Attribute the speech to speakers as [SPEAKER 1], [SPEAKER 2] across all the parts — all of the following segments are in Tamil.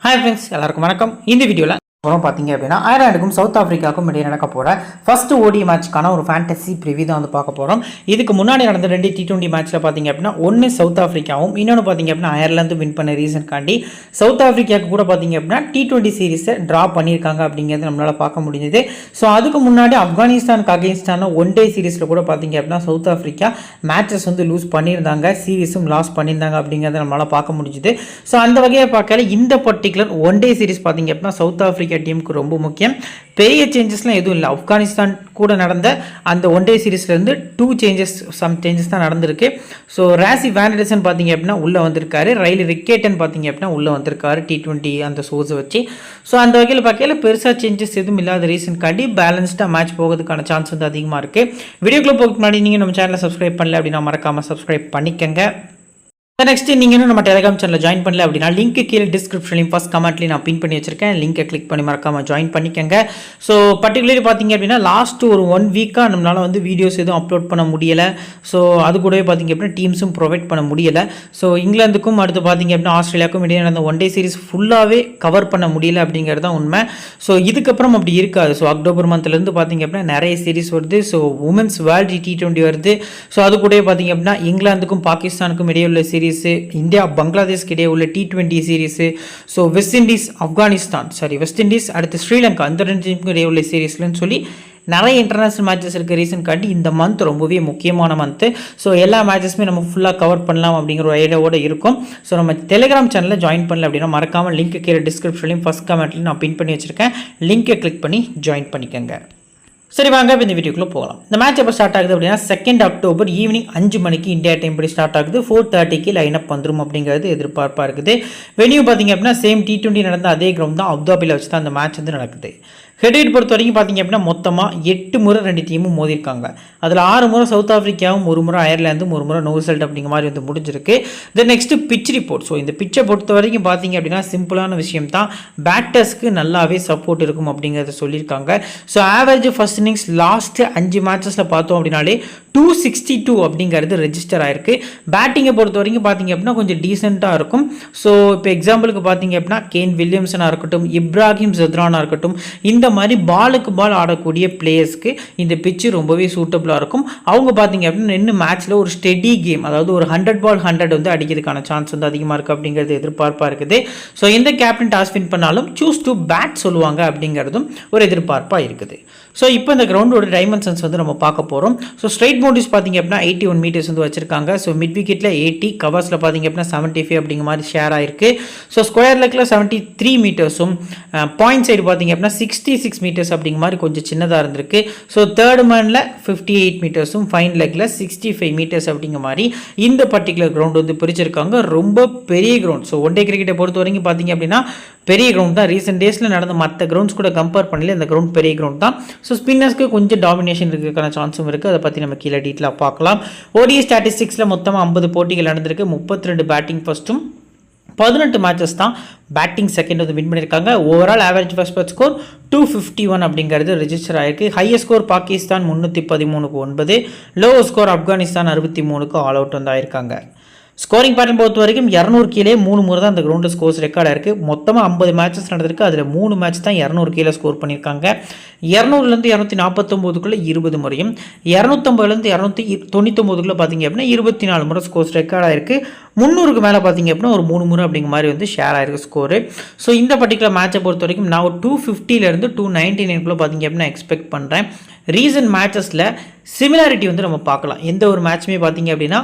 [SPEAKER 1] ஹாய் ஃப்ரெண்ட்ஸ், எல்லாருக்கும் வணக்கம். இந்த வீடியோவில் அப்புறம் பார்த்தீங்க அப்படின்னா அயர்லாண்டுக்கும் சவுத் ஆஃப்ரிக்காவுக்கும் இடையே நடக்க போகிற ஃபர்ஸ்ட் ஓடி மேட்ச்க்கான ஒரு ஃபேண்டசி ப்ரிவியூ தான் வந்து பார்க்க போகிறோம். இதுக்கு முன்னாடி நடந்த 2 T20 மேட்ச்சில் பார்த்தீங்க அப்படின்னா ஒன்று சவுத் ஆஃப்ரிக்காவும் இன்னொன்று பார்த்தீங்க அப்படின்னா அயர்லாந்து வின் பண்ண ரீசன்காண்டி சவுத் ஆஃப்ரிக்காவுக்கு கூட பார்த்தீங்க அப்படின்னா T20 சீரிஸை ட்ரா பண்ணியிருக்காங்க அப்படிங்கிறது நம்மளால் பார்க்க முடிஞ்சது. ஸோ அதுக்கு முன்னாடி ஆப்கானிஸ்தானுக்கு அகெயின்ஸ்டான ஒன் டே சீரிஸில் கூட பார்த்தீங்க அப்படின்னா சவுத் ஆஃப்ரிக்கா மேட்சஸ் வந்து லூஸ் பண்ணியிருந்தாங்க, சீரிஸும் லாஸ் பண்ணியிருந்தாங்க அப்படிங்கிறத நம்மளால் பார்க்க முடிஞ்சுது. ஸோ அந்த வகையை பார்க்கல இந்த பர்டிகுலர் ஒன் டே சீரிஸ் பார்த்தீங்க அப்படின்னா சவுத் ஆஃப்ரிக்கா டீமுக்கு ரொம்ப முக்கியம். பெரிய சேஞ்சஸ்லாம் எதுவும் இல்லை. ஆப்கானிஸ்தான் கூட நடந்த அந்த ஒன் டே சீரிஸ்லேருந்து 2 சேஞ்சஸ் தான் நடந்திருக்கு. ஸோ ராசி வேண்டர்சன் பார்த்தீங்க அப்படின்னா உள்ளே வந்திருக்காரு, ரைலி ரிக்கேட்டன் பார்த்தீங்க அப்படின்னா உள்ளே வந்திருக்காரு T20 அந்த சோர்ஸை வச்சு. ஸோ அந்த வகையில் பார்க்கல பெருசாக சேஞ்சஸ் எதுவும் இல்லாத ரீசன்காண்டி பேலன்ஸ்டாக மேட்ச் போகிறதுக்கான சான்ஸ் வந்து அதிகமாக இருக்குது. வீடியோக்குள்ளே போகிறதுக்கு முன்னாடி நீங்கள் நம்ம சேனலை சப்ஸ்கிரைப் பண்ணல அப்படின்னா மறக்காமல் சப்ஸ்கிரைப் பண்ணிக்கங்க. நெக்ஸ்ட் நீங்கள் இன்னும் நம்ம டெலிகிராம் சேனலில் ஜாயின் பண்ணல அப்படின்னா லிங்க் கீழே டிஸ்கிரிப்ஷன்லையும் ஃபஸ்ட் கமெண்ட்லையும் நான் பின் பண்ணி வச்சிருக்கேன். லிங்கை கிளிக் பண்ணி மறக்காமல் ஜாயின் பண்ணிக்கங்க. ஸோ பர்டிகுலர்லி பார்த்தீங்க அப்படின்னா லாஸ்ட் ஒரு 1 வீக்காக நம்மளால் வந்து வீடியோஸ் எதுவும் அப்லோட் பண்ண முடியலை. ஸோ அது கூடவே பார்த்தீங்க அப்படின்னா டீம்ஸும் ப்ரொவைட் பண்ண முடியலை. ஸோ இங்கிலாந்துக்கும் அடுத்து பார்த்தீங்க அப்படின்னா ஆஸ்திரேலியாவுக்கும் இடையே நடந்த ஒன் டே சீரிஸ் ஃபுல்லாகவே கவர் பண்ண முடியல அப்படிங்கிறது தான் உண்மை. ஸோ இதுக்கப்புறம் அப்படி இருக்காது. ஸோ அக்டோபர் மந்த்லேருந்து பார்த்தீங்க அப்படின்னா நிறைய சீரிஸ் வருது. ஸோ உமன்ஸ் வேர்ல்டு T20 வருது. ஸோ அது கூடவே பார்த்தீங்க அப்படின்னா இங்கிலாந்துக்கும் பாகிஸ்தானுக்கும் இடையே உள்ள சீரிஸ், இந்தியா பங்களாதேஷ்க்கு இடையே உள்ள T20 series, so west Indies அடுத்து ஸ்ரீலங்கா அந்த 2 டீமுக்கும் இடையே உள்ள சீரிஸ்லன்னு சொல்லி நிறைய இன்டர்நேஷனல் மேட்சஸ் இருக்க ரீசன் காட்டி இந்த மந்த் ரொம்பவே முக்கியமான மந்த்து. ஸோ எல்லா மேட்சஸுமே நம்ம ஃபுல்லாக கவர் பண்ணலாம் அப்படிங்கிற ஒரு ஐடியாவோடு இருக்கும். ஸோ நம்ம டெலிகிராம் சேனலில் ஜாயின் பண்ணல அப்படின்னா மறக்காமல் லிங்க் கீழே டிஸ்கிரிப்ஷன்லையும் ஃபஸ்ட் கமெண்ட்லையும் நான் பின் பண்ணி வச்சிருக்கேன். லிங்கை கிளிக் பண்ணி ஜாயின் பண்ணிக்கோங்க. சரி, வாங்க இப்போ இந்த வீடியோக்குள்ளே போகலாம். இந்த மேட்ச் எப்போ ஸ்டார்ட் ஆகுது அப்படின்னா 2 அக்டோபர் ஈவினிங் 5 மணிக்கு இந்தியா டைம் படி ஸ்டார்ட் ஆகுது. 4:30க்கு லைனப் வந்துடும் அப்படிங்கிறது எதிர்பார்ப்பாக இருக்குது. வெனியூ பார்த்தீங்க அப்படின்னா சேம் T20 நடந்த அதே கிரவுண்ட் தான், அபுதாபியில் வச்சு தான் அந்த மேட்ச் வந்து நடக்குது. ஹெட் பொறுத்த வரைக்கும் பார்த்தீங்க அப்படின்னா மொத்தமாக 8 முறை 2 டீமும் மோதிருக்காங்க. அதில் 6 முறை சவுத் ஆஃப்ரிக்காவும், 1 முறை அயர்லாந்தும், 1 முறை நோசல்ட் அப்படிங்கிற மாதிரி வந்து முடிஞ்சிருக்கு. Then next pitch report. So இந்த பிச்சை பொறுத்த வரைக்கும் பார்த்தீங்க அப்படின்னா சிம்பிளான விஷயம் தான், பேட்டர்ஸ்க்கு நல்லாவே சப்போர்ட் இருக்கும் அப்படிங்கிறத சொல்லியிருக்காங்க. So average first innings last 5 மேட்சஸில் பார்த்தோம் அப்படின்னாலே 262 அப்படிங்கிறது ரெஜிஸ்டர் ஆயிருக்கு. பேட்டிங்கை பொறுத்த வரைக்கும் பார்த்தீங்க அப்படின்னா கொஞ்சம் டீசெண்டாக இருக்கும். ஸோ இப்போ எக்ஸாம்பிளுக்கு பார்த்தீங்க அப்படின்னா கேன் வில்லியம்சனாக இருக்கட்டும், இப்ராஹிம் ஜத்ரானாக இருக்கட்டும், இந்த மாதிரி பாலுக்கு பால் ஆடக்கூடிய பிளேயர்ஸ்க்கு இந்த பிச்சு ரொம்பவே சூட்டபுளாக இருக்கும். அவங்க பார்த்தீங்க அப்படின்னா இன்னும் மேட்ச்சில் ஒரு ஸ்டெடி கேம், அதாவது ஒரு 100 பால் 100 வந்து அடிக்கிறதுக்கான சான்ஸ் வந்து அதிகமாக இருக்குது அப்படிங்கிறது எதிர்பார்ப்பாக இருக்குது. ஸோ எந்த கேப்டன் டாஸ் வின் பண்ணாலும் சூஸ் டு பேட் சொல்லுவாங்க அப்படிங்கிறதும் ஒரு எதிர்பார்ப்பாக இருக்குது. ஸோ இப்போ இந்த கிரவுண்டோட டைமென்ஷன்ஸ் வந்து நம்ம பார்க்க போகிறோம். ஸோ ஸ்ட்ரைட் பவுண்டரிஸ் பார்த்தீங்க அப்படின்னா 81 மீட்டர்ஸ் வந்து வச்சிருக்காங்க. ஸோ மிட் விக்கெட்டில் 80, கவர்ஸில் பார்த்தீங்க அப்படின்னா 75 அப்படிங்கிற மாதிரி ஷேர் ஆயிருக்கு. ஸோ ஸ்கொயர் லெக்கில் 73 மீட்டர்ஸும், பாயிண்ட் சைடு பார்த்தீங்க அப்படின்னா 66 மீட்டர்ஸ் அப்படிங்கிற மாதிரி கொஞ்சம் சின்னதாக இருந்திருக்கு. ஸோ தேர்ட் மேனில் 58 மீட்டர்ஸும், ஃபைன் லெக்கில் 65 மீட்டர்ஸ் அப்படிங்கிற மாதிரி இந்த பர்டிகுலர் கிரவுண்ட் வந்து பிரிச்சிருக்காங்க. ரொம்ப பெரிய கிரவுண்ட். ஸோ ஒன் டே கிரிக்கெட்டை பொறுத்த வரைக்கும் பார்த்தீங்க அப்படின்னா பெரிய கிரவுண்ட் தான். ரீசெண்ட் டேஸில் நடந்த மற்ற கிரவுண்ட்ஸ் கூட கம்பேர் பண்ணல இந்த கிரவுண்ட் பெரிய கிரவுண்ட் தான். ஸோ ஸ்பின்னர்ஸ்க்கு கொஞ்சம் டாமினேஷன் இருக்கிறதுக்கான சான்ஸும் இருக்குது. அதை பற்றி நம்ம கீழே டீட்டெயிலாக பார்க்கலாம். ஓடிஐ ஸ்டாட்டிஸ்டிக்ஸில் மொத்தமாக 50 போட்டிகள் நடந்திருக்கு. 32 பேட்டிங் ஃபர்ஸ்ட்டும், 18 மேட்சஸ் தான் பேட்டிங் செகண்ட் வந்து வின் பண்ணியிருக்காங்க. Overall average first bat score 251 அப்படிங்கிறது ரெஜிஸ்டர் ஆயிருக்கு. ஹையஸ்ட் ஸ்கோர் பாகிஸ்தான் 313க்கு 9, லோவர் ஸ்கோர் ஆப்கானிஸ்தான் 63க்கு ஆல் அவுட் வந்து ஆயிருக்காங்க. ஸ்கோரிங் பேட்டர்ன் பொறுத்த வரைக்கும் 200 கீழே 3 முறை தான் அந்த கிரவுண்டு ஸ்கோர்ஸ் ரெக்கார்டாக இருக்குது. மொத்தமாக 50 மேட்சஸ் நடந்திருக்கு. அதில் 3 மேட்ச் தான் 200 கீழே ஸ்கோர் பண்ணியிருக்காங்க. 200லேருந்து 249க்குள்ளே 20 முறையும், 250லேருந்து 299க்குள்ளே பார்த்தீங்க அப்படின்னா 24 முறை ஸ்கோர்ஸ் ரெக்கார்டாக இருக்குது. 300க்கு மேலே பார்த்தீங்க அப்படின்னா ஒரு 3 முறை அப்படிங்கிற மாதிரி வந்து ஷேர் ஆயிருக்கு ஸ்கோரு. ஸோ இந்த பர்டிகுலர் மேட்சை பொறுத்த வரைக்கும் நான் ஒரு 250லேருந்து 299க்குள்ளே பார்த்தீங்க அப்படின்னா எக்ஸ்பெக்ட் பண்ணுறேன். ரீசன்ட் மேட்சஸில் சிமிலாரிட்டி வந்து நம்ம பார்க்கலாம். எந்த ஒரு மேட்சுமே பார்த்தீங்க அப்படின்னா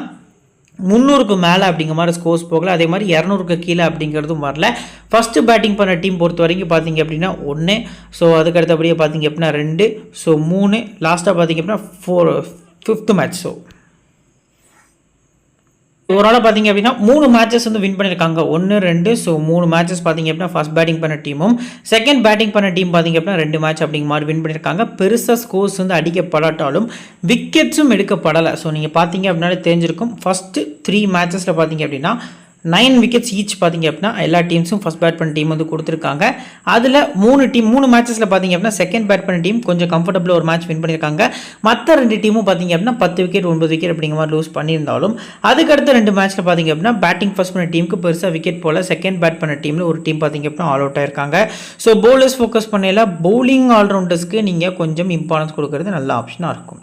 [SPEAKER 1] 300க்கு மேலே அப்படிங்கிற மாதிரி ஸ்கோர்ஸ் போகல, அதே மாதிரி 200க்கு கீழே அப்படிங்கிறதும் வரல. ஃபஸ்ட்டு பேட்டிங் பண்ண டீம் பொறுத்த வரைக்கும் பார்த்தீங்க அப்படின்னா 1, ஸோ அதுக்கு அடுத்தபடியே பார்த்தீங்க அப்படின்னா 2, ஸோ 3, லாஸ்ட்டாக பார்த்தீங்க அப்படின்னா 4, 5th மேட்ச். ஸோ ஓவராலாக பார்த்தீங்க அப்படின்னா 3 மேட்சஸ் வந்து வின் பண்ணியிருக்காங்க. 1, 2, ஸோ 3 மேட்சஸ் பார்த்தீங்க அப்படின்னா ஃபர்ஸ்ட் பேட்டிங் பண்ண டீமும், செகண்ட் பேட்டிங் பண்ண டீம் பார்த்தீங்க அப்படின்னா 2 மேட்ச் அப்படிங்கிற மாதிரி வின் பண்ணியிருக்காங்க. பெருசாக ஸ்கோர்ஸ் வந்து அடிக்கப்படாட்டாலும் விக்கெட்ஸும் எடுக்கப்படலை. ஸோ நீங்கள் பார்த்தீங்க அப்படின்னாலே தெரிஞ்சிருக்கும். ஃபஸ்ட்டு 3 மேட்சஸில் பார்த்தீங்க அப்படின்னா 9 விக்கெட்ஸ் ஈச் பார்த்தீங்க அப்படின்னா எல்லா டீம்ஸும் ஃபஸ்ட் பேட் பண்ண டீம் வந்து கொடுத்துருக்காங்க. அதில் 3 மேட்சஸில் பார்த்தீங்க அப்படின்னா செகண்ட் பேட் பண்ண டீம் கொஞ்சம் கம்ஃபர்டபுளாக ஒரு மேட்ச் வின் பண்ணியிருக்காங்க. மற்ற 2 டீமும் பார்த்தீங்க அப்படின்னா 10 விக்கெட் 9 விக்கெட் அப்படிங்கிற மாதிரி லூஸ் பண்ணியிருந்தாலும் அதுக்கடுத்த 2 மேட்ச்சில் பார்த்தீங்க அப்படின்னா பேட்டிங் ஃபர்ஸ்ட் பண்ண டீமுக்கு பெருசாக விக்கெட் போல் செகண்ட் பேட் பண்ண டீமில் ஒரு டீம் பார்த்தீங்க அப்படின்னா ஆல் அவுட் ஆயிருக்காங்க. ஸோ பவுலர்ஸ் ஃபோக்கஸ் பண்ணல பவுலிங் ஆல்ரவுண்டர்ஸ்க்கு நீங்கள் கொஞ்சம் இம்பார்ட்டன்ஸ் கொடுக்கறது நல்ல ஆப்ஷனாக இருக்கும்.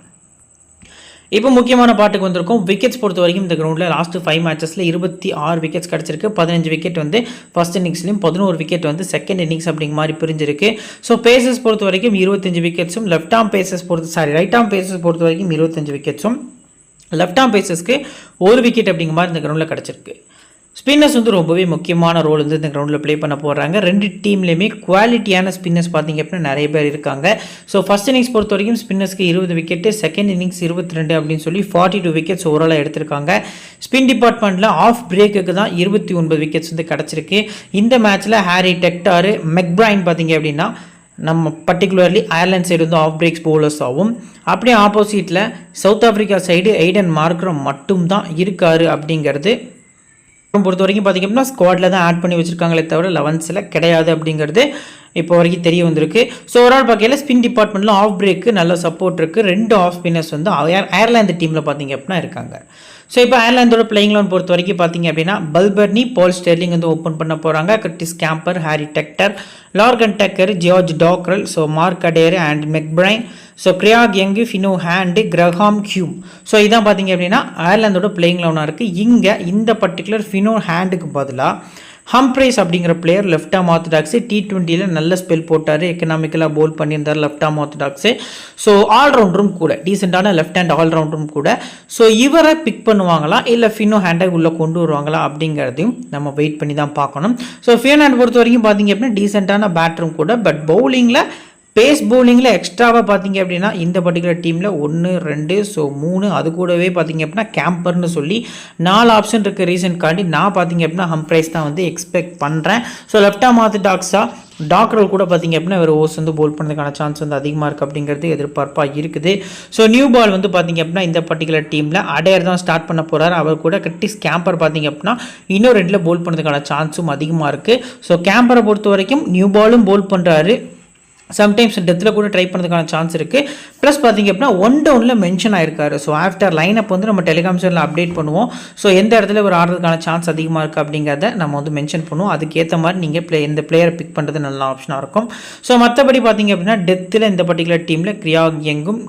[SPEAKER 1] இப்போ முக்கியமான பாட்டுக்கு வந்திருக்கும். விக்கெட்ஸ் பொறுத்த வரைக்கும் இந்த கிரவுண்டில் லாஸ்ட் 5 மேட்சஸில் 26 விக்கெட்ஸ் கிடச்சிருக்கு. 15 விக்கெட் வந்து ஃபர்ஸ்ட் இன்னிங்ஸ்லையும் 11 விக்கெட் வந்து செகண்ட் இன்னிங்ஸ் அப்படிங்கிற மாதிரி பிரிஞ்சிருக்கு. ஸோ பேசஸ் பொறுத்த வரைக்கும் 25 விக்கெட்ஸும் ரைட் ஆம் பேசஸ் பொறுத்த வரைக்கும் 25 விக்கெட்ஸும் லெஃப்ட் ஆம் பேசஸ்க்கு 1 விக்கெட் அப்படிங்கிற மாதிரி இந்த கிரவுண்டில் கிடச்சிருக்கு. ஸ்பின்னர்ஸ் வந்து ரொம்பவே முக்கியமான ரோல் வந்து இந்த கிரவுண்டில் ப்ளே பண்ண போகிறாங்க. 2 டீம்லேயுமே குவாலிட்டியான ஸ்பின்னர்ஸ் பார்த்தீங்க அப்படின்னா நிறைய பேர் இருக்காங்க. ஸோ ஃபர்ஸ்ட் இன்னிங்ஸ் பொறுத்த வரைக்கும் ஸ்பின்னர்ஸ்க்கு 20 விக்கெட்டு, செகண்ட் இன்னிங்ஸ் 22 அப்படின்னு சொல்லி 42 விக்கெட்ஸ் ஓவராலாக எடுத்திருக்காங்க. ஸ்பின் டிபார்ட்மெண்ட்டில் ஆஃப் பிரேக்குக்கு தான் 29 விக்கெட்ஸ் வந்து கிடச்சிருக்கு. இந்த மேட்ச்சில் ஹாரி டெக்டார், மெக்பிரைன் பார்த்தீங்க அப்படின்னா நம்ம பர்டிகுலர்லி அயர்லாந்து சைடு வந்து ஆஃப் பிரேக்ஸ் பவுலர்ஸ் ஆகும். அப்படியே ஆப்போசிட்டில் South Africa side Aiden Markram மட்டும்தான் இருக்காரு அப்படிங்கிறது பொறுத்த வரைக்கும் பார்த்திங்க அப்படின்னா ஸ்குவாடில் தான் ஆட் பண்ணி வச்சுருக்காங்களே தவிர 11ல் கிடையாது அப்படிங்கிறது இப்போ வரைக்கும் தெரிய வந்திருக்கு. ஸோ ஒரு ஆள் பார்க்கையில் ஸ்பின் டிபார்ட்மெண்ட்டில் ஆஃப் பிரேக்கு நல்ல சப்போர்ட் இருக்குது. 2 ஆஃப் ஸ்பின்னர்ஸ் வந்து அயர்லாந்து டீமில் பார்த்திங்க அப்படின்னா இருக்காங்க. ஸோ இப்போ அயர்லாந்தோட பிளேயிங் லெவன் பொறுத்த வரைக்கும் பார்த்தீங்க அப்படின்னா பல்பர்னி, பால் ஸ்டெர்லிங் வந்து ஓப்பன் பண்ண போகிறாங்க. Curtis Campher, Harry Tector, Lorcan Tucker, George Dockrell, so Mark Adair and McBrine, so Craig Young, Fionn Hand, Graham Hume. So இதான் பார்த்தீங்க அப்படின்னா அயர்லாந்தோட பிளேயிங் லெவனாக இருக்குது. இங்கே இந்த பர்டிகுலர் ஃபினோ ஹேண்டுக்கு பதிலாக ஹம்ப்ரைஸ் அப்படிங்கிற பிளேயர் லெஃப்ட் ஆம் ஆர்த்தடாக்ஸு T20யில் நல்ல ஸ்பெல் போட்டார். எக்கனாமிக்கலாக போல் பண்ணியிருந்தார் லெஃப்ட் ஆம் ஆர்த்தடாக்ஸு. ஸோ ஆல்ரவுண்டரும் கூட, டீசெண்டான லெஃப்ட் ஹேண்ட் ஆல்ரவுண்டரும் கூட. ஸோ இவரை பிக் பண்ணுவாங்களா இல்லை ஃபினோ ஹேண்டை உள்ளே கொண்டு வருவாங்களா அப்படிங்கிறதையும் நம்ம வெயிட் பண்ணி தான் பார்க்கணும். ஸோ ஃபினோ ஹேண்ட் பொறுத்த வரைக்கும் பார்த்தீங்க அப்படின்னா டீசெண்டான பேட்டரும் கூட. பட் பவுலிங்கில் பேஸ் பவுலிங்கில் எக்ஸ்ட்ராவாக பார்த்தீங்க அப்படின்னா இந்த பர்டிகுலர் டீமில் 1 2 ஸோ 3 அது கூடவே பார்த்தீங்க அப்படின்னா கேம்பர்னு சொல்லி 4 ஆப்ஷன் இருக்க ரீசன்காண்டி நான் பார்த்தீங்க அப்படின்னா ஹம்ப்ரைஸ் தான் வந்து எக்ஸ்பெக்ட் பண்ணுறேன். ஸோ லெஃப்ட் ஆம் ஆர்த்தடாக்ஸா டாக்டர் கூட பார்த்தீங்க அப்படின்னா ஒரு ஓவர்ஸ் வந்து போல் பண்ணுறதுக்கான சான்ஸ் வந்து அதிகமாக இருக்குது அப்படிங்கிறது எதிர்பார்ப்பாக இருக்குது. ஸோ நியூ பால் வந்து பார்த்தீங்க அப்படின்னா இந்த பர்டிகுலர் டீமில் அடையர் தான் ஸ்டார்ட் பண்ண போகிறார். அவர் கூட கட்டிஸ் கேம்பர் பார்த்தீங்க அப்படின்னா இன்னும் 2 போல் பண்ணுறதுக்கான சான்ஸும் அதிகமாக இருக்குது. ஸோ கேம்பரை பொறுத்த வரைக்கும் நியூ பாலும் போல் பண்ணுறாரு. சம்டைம்ஸ் டெத்தில் கூட ட்ரை பண்ணுறதுக்கான சான்ஸ் இருக்குது. ப்ளஸ் பார்த்திங்க அப்படின்னா 1 டவுனில் மென்ஷன் ஆயிருக்காரு. ஸோ ஆஃப்டர் லைனப் வந்து நம்ம டெலிகிராம் சேனலில் அப்டேட் பண்ணுவோம். ஸோ எந்த இடத்துல ஒரு ஆடுறதுக்கான சான்ஸ் அதிகமாக இருக்குது அப்படிங்கிறத நம்ம வந்து மென்ஷன் பண்ணுவோம். அதுக்கேற்ற மாதிரி நீங்கள் இந்த பிளேயரை பிக் பண்ணுறது நல்ல ஆப்ஷனாக இருக்கும். ஸோ மற்றபடி பார்த்திங்க அப்படின்னா டெத்தில் இந்த பர்டிகுலர் டீமில் கிரியாக் யங்கும்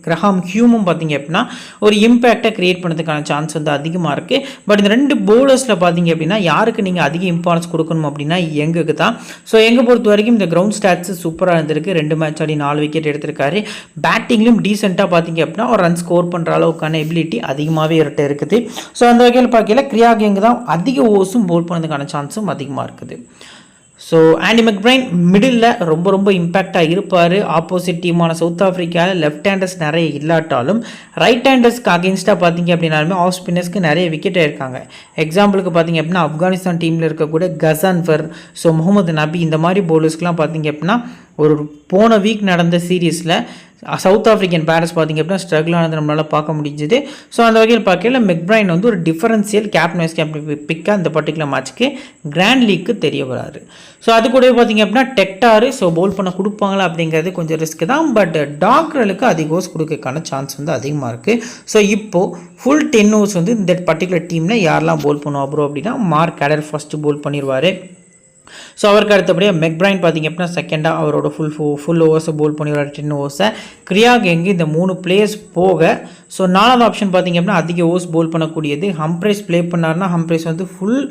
[SPEAKER 1] கிரஹாம் ஹியூமும் பார்த்திங்க அப்படின்னா ஒரு இம்பேக்டை க்ரியேட் பண்ணுறதுக்கான சான்ஸ் வந்து அதிகமாக இருக்குது. பட் இந்த 2 பவுலர்ஸில் பார்த்திங்க அப்படின்னா யாருக்கு நீங்கள் அதிக இம்பார்ட்டன்ஸ் கொடுக்கணும் அப்படின்னா யங்குக்கு தான். ஸோ யங்கை பொறுத்த வரைக்கும் இந்த கிரவுண்ட் ஸ்டாட்ஸ் சூப்பராக இருந்திருக்கு. 2 மேட்ச் ஆடி 4 விக்கெட் எடுத்திருக்காரு. பேட்டிங்லையும் டீசெண்டாக பார்த்தீங்க அப்படின்னா ஒரு ரன் ஸ்கோர் பண்ணுற அளவுக்கான எபிலிட்டி அதிகமாகவே இவர்கிட்ட இருக்குது. ஸோ அந்த வகையில் பார்க்கல கிரியாக் யங் தான் அதிக ஓவர்ஸும் போல் பண்ணதுக்கான சான்ஸும் அதிகமாக இருக்குது. ஸோ ஆண்டி மெக்பிரைன் மிடில் ரொம்ப இம்பேக்டாக இருப்பார். ஆப்போசிட் டீமான சவுத் ஆஃப்ரிக்காவில் லெஃப்ட் ஹேண்டர்ஸ் நிறைய இல்லாட்டாலும் ரைட் ஹேண்டர்ஸ்க்கு அகேன்ஸ்டாக பார்த்தீங்க அப்படின்னாலுமே ஆஃப் ஸ்பின்னர்ஸ்க்கு நிறைய விக்கெட் இருக்காங்க. எக்ஸாம்பிளுக்கு பார்த்தீங்க அப்படின்னா ஆப்கானிஸ்தான் டீமில் இருக்கக்கூடிய கசான்ஃபர், ஸோ முகமது நபி இந்த மாதிரி பவுலர்ஸ்க்கெலாம் பார்த்தீங்க அப்படின்னா ஒரு போன வீக் நடந்த சீரீஸில் சவுத் ஆஃப்ரிக்கன் பேட்டர்ஸ் பார்த்திங்க அப்படின்னா ஸ்ட்ரகிள் ஆனது நம்மளால் பார்க்க முடிஞ்சுது. ஸோ அந்த வகையில் பார்க்கல மெக்பிரைன் வந்து ஒரு டிஃபரன்ஷியல் கேப்டன் வைஸ் கேப்டன் பிக்காக அந்த பர்டிகுலர் மேட்ச்க்கு கிராண்ட் லீக்கு தெரிய வராரு. ஸோ அது கூடவே பார்த்திங்க அப்படின்னா டெக்டாரு ஸோ பவுல் பண்ண கொடுப்பாங்களா அப்படிங்கிறது கொஞ்சம் ரிஸ்க் தான். பட் டாக்டர்களுக்கு அதிக ஓவர்ஸ் கொடுக்கறதுக்கான சான்ஸ் வந்து அதிகமாக இருக்குது. ஸோ இப்போது ஃபுல் 10 ஓவர்ஸ் வந்து இந்த பர்டிகுலர் டீமில் யாரெல்லாம் பவுல் பண்ணுவோம் அப்புறம் அப்படின்னா மார்க் அடர் ஃபஸ்ட்டு பவுல் பண்ணிடுவார். ஸோ அவருக்கு அடுத்தபடியாக மெக்பிரைன் பார்த்திங்க அப்படின்னா செகண்டாக அவரோட ஃபுல் ஓவர்ஸை போல் பண்ணிடுவார் 10 ஓவர்ஸை. கிரியாக் யங் இந்த 3 பிளேயர்ஸ் போக ஸோ 4வது ஆப்ஷன் பார்த்திங்க அப்படின்னா அதிக ஓவர்ஸ் போல் பண்ணக்கூடியது ஹம்ப்ரைஸ் ப்ளே பண்ணார்னா ஹம்ப்ரைஸ் வந்து ஃபுல்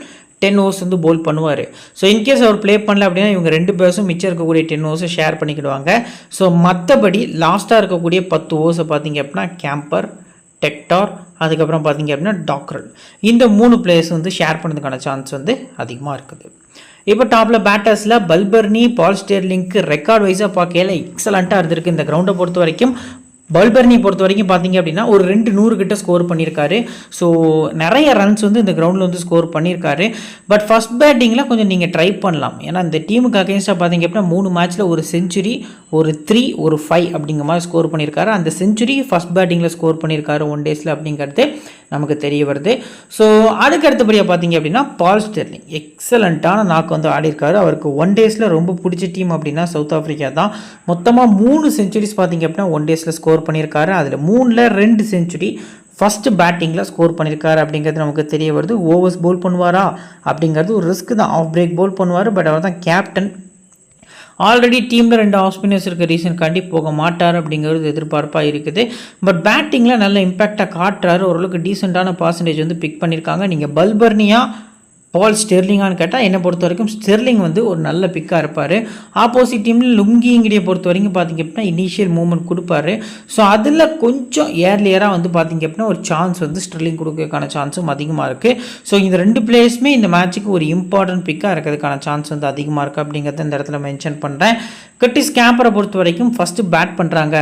[SPEAKER 1] 10 ஓவர்ஸ் வந்து போல் பண்ணுவார். ஸோ இன்கேஸ் அவர் ப்ளே பண்ணல அப்படின்னா இவங்க 2 பேர்ஸும் மிச்சம் இருக்கக்கூடிய 10 ஓவர்ஸை ஷேர் பண்ணிக்கிடுவாங்க. ஸோ மற்றபடி லாஸ்ட்டாக இருக்கக்கூடிய 10 ஓவர்ஸை பார்த்திங்க அப்படின்னா கேம்பர், டெக்டார், அதுக்கப்புறம் பார்த்திங்க அப்படின்னா டாக்ரல் இந்த 3 பிளேயர்ஸ் வந்து ஷேர் பண்ணுறதுக்கான சான்ஸ் வந்து அதிகமாக இருக்குது. இப்போ டாப்பில் பேட்டர்ஸில் பல்பர்னி, பால் ஸ்டெர்லிங்க்கு ரெக்கார்ட் வைஸாக பார்க்கையில் எக்ஸலண்ட்டாக இருந்திருக்கு. இந்த கிரவுண்டை பொறுத்த வரைக்கும் பல்பர்னி பொறுத்த வரைக்கும் பார்த்தீங்க அப்படின்னா ஒரு 200 கிட்ட ஸ்கோர் பண்ணியிருக்காரு. ஸோ நிறைய ரன்ஸ் வந்து இந்த கிரவுண்டில் வந்து ஸ்கோர் பண்ணியிருக்காரு. பட் ஃபஸ்ட் பேட்டிங்கில் கொஞ்சம் நீங்கள் ட்ரை பண்ணலாம். ஏன்னா இந்த டீமுக்கு அகேன்ஸ்டாக பார்த்தீங்க அப்படின்னா 3 மேட்ச்சில் ஒரு செஞ்சுரி, ஒரு 3, ஒரு 5 அப்படிங்கிற மாதிரி ஸ்கோர் பண்ணியிருக்காரு. அந்த செஞ்சுரி ஃபஸ்ட் பேட்டிங்கில் ஸ்கோர் பண்ணியிருக்காரு 1 டேஸில் அப்படிங்கிறது நமக்கு தெரிய வருது. ஸோ அதுக்கு அடுத்தபடியாக பார்த்தீங்க அப்படின்னா பால் ஸ்டெர்லிங் எக்ஸலண்ட்டான நாக்கு வந்து ஆடிருக்காரு. அவருக்கு 1 டேஸில் ரொம்ப பிடிச்ச டீம் அப்படின்னா சவுத் ஆஃப்ரிக்கா தான். மொத்தமாக 3 செஞ்சுரிஸ் பார்த்தீங்க அப்படின்னா 1 டேஸில் ஸ்கோர் பண்ணியிருக்காரு. அதில் 3ல் 2 செஞ்சுரி ஃபஸ்ட்டு பேட்டிங்கில் ஸ்கோர் பண்ணியிருக்காரு அப்படிங்கிறது நமக்கு தெரிய வருது. ஓவர்ஸ் போல் பண்ணுவாரா அப்படிங்கிறது ஒரு ரிஸ்க் தான். ஆஃப் பிரேக் போல் பண்ணுவார். பட் அவர் தான் கேப்டன். ஆல்ரெடி டீமில் 2 ஆஃப் ஸ்பின்னர்ஸ் இருக்க ரீசன் காண்டி போக மாட்டார் அப்படிங்கிறது எதிர்பார்ப்பாக இருக்குது. பட் பேட்டிங்கில் நல்ல இம்பேக்டாக காட்டுறாரு. ஓரளவுக்கு டீசெண்டான பர்சன்டேஜ் வந்து பிக் பண்ணியிருக்காங்க. நீங்கள் பல்பர்னியா பால் ஸ்டெர்லிங்கான்னு கேட்டால் என்னை பொறுத்த வரைக்கும் ஸ்டெர்லிங் வந்து ஒரு நல்ல பிக்காக இருப்பார். ஆப்போசிட் டீமில் லுங்கிங்கிறியை பொறுத்த வரைக்கும் பார்த்திங்க அப்படின்னா இனிஷியல் மூவ்மெண்ட் கொடுப்பாரு. ஸோ அதில் கொஞ்சம் ஏர்லியராக வந்து பார்த்திங்க அப்படின்னா ஒரு சான்ஸ் வந்து ஸ்டெர்லிங் கொடுக்கறதுக்கான சான்ஸும் அதிகமாக இருக்குது. ஸோ இந்த 2 பிளேயர்ஸுமே இந்த மேட்ச்சுக்கு ஒரு இம்பார்ட்டன்ட் பிக்காக இருக்கிறதுக்கான சான்ஸ் வந்து அதிகமாக இருக்குது அப்படிங்கிறத இந்த இடத்துல மென்ஷன் பண்ணுறேன். கர்டிஸ் கேம்பரை பொறுத்த வரைக்கும் ஃபஸ்ட்டு பேட் பண்ணுறாங்க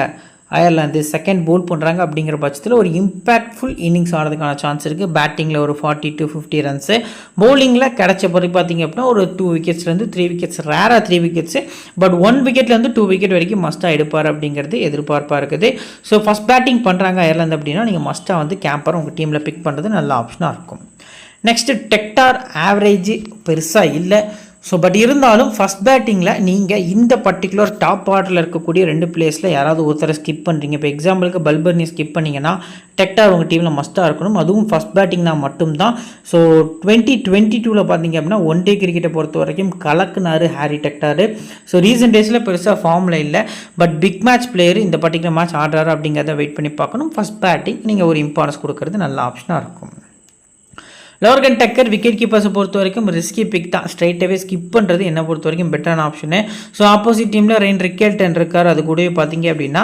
[SPEAKER 1] அயர்லாந்து, செகண்ட் போல் பண்ணுறாங்க அப்படிங்கிற பட்சத்தில் ஒரு இம்பேக்ட்ஃபுல் இன்னிங்ஸ் ஆடுறதுக்கான சான்ஸ் இருக்குது. பேட்டிங்கில் ஒரு 40 to 50 ரன்ஸு, பவுலிங்கில் கிடைச்ச பிறகு பார்த்திங்க அப்படின்னா ஒரு 2 விக்கெட்ஸ்லேருந்து 3 விக்கெட்ஸ், ரேராக 3 விக்கெட்ஸு, பட் 1 விக்கெட்லேருந்து 2 விக்கெட் வரைக்கும் மஸ்ட்டாக எடுப்பார் அப்படிங்கிறது எதிர்பார்ப்பாக இருக்குது. ஸோ ஃபஸ்ட் பேட்டிங் பண்ணுறாங்க அயர்லாந்து அப்படின்னா நீங்கள் மஸ்ட்டாக வந்து கேம்பர் உங்கள் டீமில் பிக் பண்ணுறது நல்ல ஆப்ஷனாக இருக்கும். நெக்ஸ்ட்டு டெக்டார் ஆவரேஜ் பெருசாக இல்லை. ஸோ பட் இருந்தாலும் ஃபஸ்ட் பேட்டிங்கில் நீங்கள் இந்த பர்டிகுலர் டாப் ஆர்டரில் இருக்கக்கூடிய 2 பிளேஸில் யாராவது ஒருத்தரை ஸ்கிப் பண்ணுறீங்க. இப்போ எக்ஸாம்பிளுக்கு பல்பர்னி ஸ்கிப் பண்ணிங்கன்னா டெக்டார் உங்கள் டீமில் மஸ்ட்டாக இருக்கணும். அதுவும் ஃபஸ்ட் பேட்டிங்னா மட்டும்தான். ஸோ 2022 பார்த்தீங்க அப்படின்னா 1 டே கிரிக்கெட்டை பொறுத்த வரைக்கும் கலக்குனாரு ஹாரி டெக்டார். ஸோ ரீசெண்ட் டேஸில் பெருசாக ஃபார்மில் இல்லை. பட் பிக் மேட்ச் பிளேயர் இந்த பர்டிகுலர் மேட்ச் ஆடுறாரு அப்படிங்கிறத வெயிட் பண்ணி பார்க்கணும். ஃபஸ்ட் பேட்டிங் நீங்கள் ஒரு இம்பார்ட்டன்ஸ் கொடுக்கறது நல்ல ஆப்ஷனாக இருக்கும். லோர்கன் டக்கர் விக்கெட் கீப்பர்ஸை பொறுத்த வரைக்கும் ரிஸ்கி பிக் தான். ஸ்ட்ரைட்டாகவே ஸ்கிப் பண்ணுறது என்னை பொறுத்த வரைக்கும் பெட்டரான ஆப்ஷனு. ஸோ ஆப்போசிட் டீமில் ரெயின் ரிக்கெல்டன் இருக்கார். அது கூடவே பார்த்தீங்க அப்படின்னா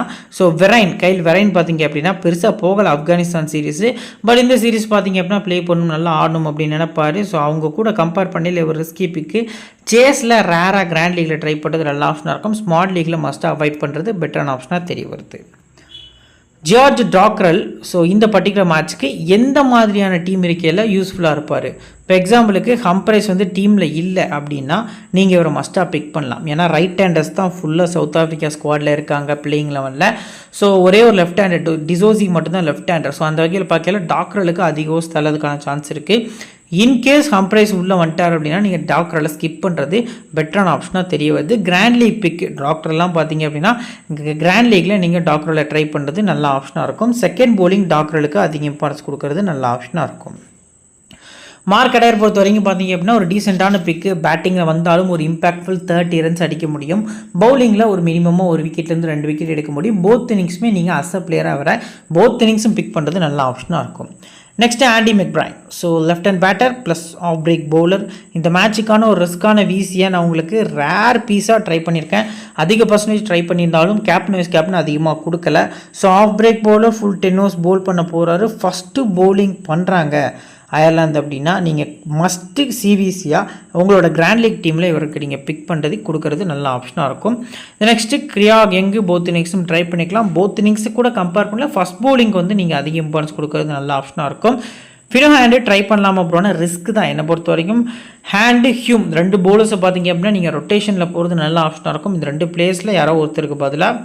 [SPEAKER 1] கைல் வெரைன் பார்த்தீங்க அப்படின்னா பெருசாக போகலை ஆப்கானிஸ்தான் சீரீஸு. பட் இந்த சீரீஸ் பார்த்தீங்க அப்படின்னா ப்ளே பண்ணணும், நல்லா ஆடணும் அப்படின்னு நினைப்பாரு. ஸோ அவங்க கூட கம்பேர் பண்ணல ஒரு ரிஸ்கி பிக்கு. சேஸில் ரேராக கிராண்ட் லீக்கில் ட்ரை பண்ணுறது நல்ல ஆப்ஷனாக இருக்கும். ஸ்மால் லீக்கில் மஸ்ட்டாக அவாய்ட் பண்ணுறது பெட்டரான ஆப்ஷனாக தெரிய வருது. ஜார்ஜ் டாக்ரல் ஸோ இந்த பர்டிகுலர் மேட்ச்சுக்கு எந்த மாதிரியான டீம் இருக்கையில் யூஸ்ஃபுல்லாக இருப்பார். இப்போ எக்ஸாம்பிளுக்கு ஹம்பரைஸ் வந்து டீமில் இல்லை அப்படின்னா நீங்கள் இவரை மஸ்ட்டாக பிக் பண்ணலாம். ஏன்னா ரைட் ஹேண்டர்ஸ் தான் ஃபுல்லாக சவுத் ஆஃப்ரிக்கா ஸ்குவாடில் இருக்காங்க பிளேயிங் லெவலில். ஸோ ஒரே ஒரு லெஃப்ட் ஹேண்டர் டிசோசி மட்டும்தான் லெஃப்ட் ஹேண்டர். ஸோ அந்த வகையில் பார்க்கல டாக்ரலுக்கு அதிக ஓஸ் தள்ளதுக்கான சான்ஸ் இருக்குது. இன்கேஸ் ஹம்பரைஸ் உள்ளே வந்துட்டார் அப்படின்னா நீங்கள் டாக்டரில் ஸ்கிப் பண்ணுறது பெட்டரான ஆப்ஷனாக தெரிய வருது. கிராண்ட் லீக் பிக் டாக்டர்லாம் பார்த்தீங்க அப்படின்னா கிராண்ட் லீக்கில் நீங்கள் டாக்டரில் ட்ரை பண்ணுறது நல்ல ஆப்ஷனாக இருக்கும். செகண்ட் போலிங் டாக்டர்களுக்கு அதிக இம்பார்ட்டன்ஸ் கொடுக்கறது நல்ல ஆப்ஷனாக இருக்கும். மார்க் அடையர் பொறுத்த வரைக்கும் பார்த்தீங்க அப்படின்னா ஒரு டீசெண்டான பிக்கு. பேட்டிங்கில் வந்தாலும் ஒரு இம்பாக்ட்ஃபுல் 30 ரன்ஸ் அடிக்க முடியும். பவுலிங்கில் ஒரு மினிமமாக 1 விக்கெட்லேருந்து 2 விக்கெட் எடுக்க முடியும். போத் இன்னிங்ஸுமே நீங்கள் அஸ் அ பிளேயராக வர போத் இன்னிங்ஸும் பிக் பண்ணுறது நல்ல ஆப்ஷனாக இருக்கும். Next Andy McBrine. So left hand batter plus off break bowler. இந்த மேட்சுக்கான ஒரு ரிஸ்க்கான வீசியை நான் உங்களுக்கு ரேர் பீஸாக ட்ரை பண்ணியிருக்கேன். அதிக பர்சன்டேஜ் ட்ரை பண்ணியிருந்தாலும் கேப்டன் வைஸ் கேப்டன் அதிகமாக கொடுக்கல. So off break bowler full 10 overs bowl பண்ண போகிறாரு. ஃபஸ்ட்டு பவுலிங் பண்ணுறாங்க அயர்லாந்து அப்படின்னா நீங்கள் மஸ்ட்டு சிவிசியாக உங்களோட கிராண்ட் லீக் டீமில் இவருக்கு நீங்கள் பிக் பண்ணுறது கொடுக்கறது நல்ல ஆப்ஷனாக இருக்கும். நெக்ஸ்ட்டு கிரியாக் யங்கு போத் இன்னிங்ஸும் ட்ரை பண்ணிக்கலாம். போத் இன்னிங்ஸு கூட கம்பேர் பண்ணல ஃபஸ்ட் பவுலிங் வந்து நீங்கள் அதிக இம்பார்ட்டன்ஸ் கொடுக்கறது நல்ல ஆப்ஷனாக இருக்கும். ஃபினோ ஹேண்டு ட்ரை பண்ணலாமா அப்புறம்னா ரிஸ்க் தான் என்னை பொறுத்த வரைக்கும். ஹேண்டு ஹியூம் 2 பவுலர்ஸை பார்த்தீங்க அப்படின்னா நீங்கள் ரொட்டேஷனில் போகிறது நல்ல ஆப்ஷனாக இருக்கும். இந்த 2 பிளேஸில் யாரோ ஒருத்தருக்கு பதிலாக